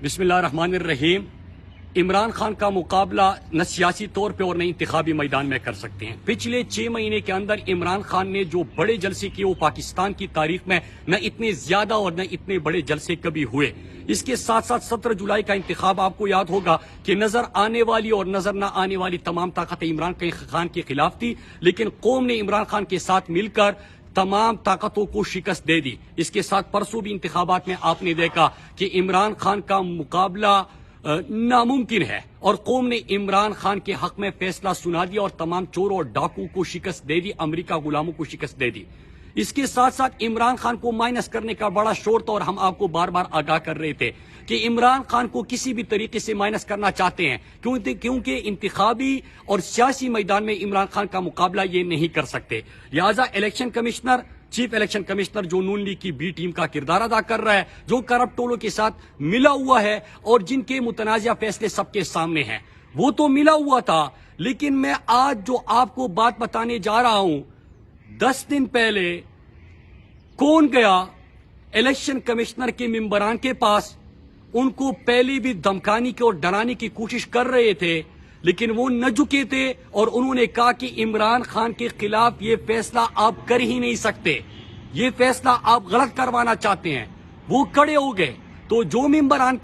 بسم اللہ الرحمن الرحیم۔ عمران خان کا مقابلہ نہ سیاسی طور پہ اور نہ انتخابی میدان میں کر سکتے ہیں۔ پچھلے 6 مہینے کے اندر عمران خان نے جو بڑے جلسے کیے وہ پاکستان کی تاریخ میں نہ اتنے زیادہ اور نہ اتنے بڑے جلسے کبھی ہوئے۔ اس کے ساتھ ساتھ 17 جولائی کا انتخاب آپ کو یاد ہوگا کہ نظر آنے والی اور نظر نہ آنے والی تمام طاقتیں عمران خان کے خلاف تھی، لیکن قوم نے عمران خان کے ساتھ مل کر تمام طاقتوں کو شکست دے دی۔ اس کے ساتھ پرسوں بھی انتخابات میں آپ نے دیکھا کہ عمران خان کا مقابلہ ناممکن ہے، اور قوم نے عمران خان کے حق میں فیصلہ سنا دیا اور تمام چوروں اور ڈاکو کو شکست دے دی، امریکہ غلاموں کو شکست دے دی۔ اس کے ساتھ ساتھ عمران خان کو مائنس کرنے کا بڑا شور تھا، اور ہم آپ کو بار بار آگاہ کر رہے تھے کہ عمران خان کو کسی بھی طریقے سے مائنس کرنا چاہتے ہیں، کیونکہ انتخابی اور سیاسی میدان میں عمران خان کا مقابلہ یہ نہیں کر سکتے۔ لہٰذا election commissioner, chief election commissioner جو نون لیگ کی بی ٹیم کا کردار ادا کر رہا ہے، جو کرپٹ ٹولوں کے ساتھ ملا ہوا ہے اور جن کے متنازع فیصلے سب کے سامنے ہیں، وہ تو ملا ہوا تھا، لیکن میں آج جو آپ کو بات بتانے جا رہا ہوں، 10 دن پہلے کون گیا الیکشن کمشنر کے ممبران کے پاس؟ ان کو پہلے بھی دھمکانے کی اور ڈرانے کی کوشش کر رہے تھے، لیکن وہ نہ جھکے تھے، اور انہوں نے کہا کہ عمران خان کے خلاف یہ فیصلہ آپ کر ہی نہیں سکتے، یہ فیصلہ آپ غلط کروانا چاہتے ہیں۔ وہ کھڑے ہو گئے، تو جو ممبران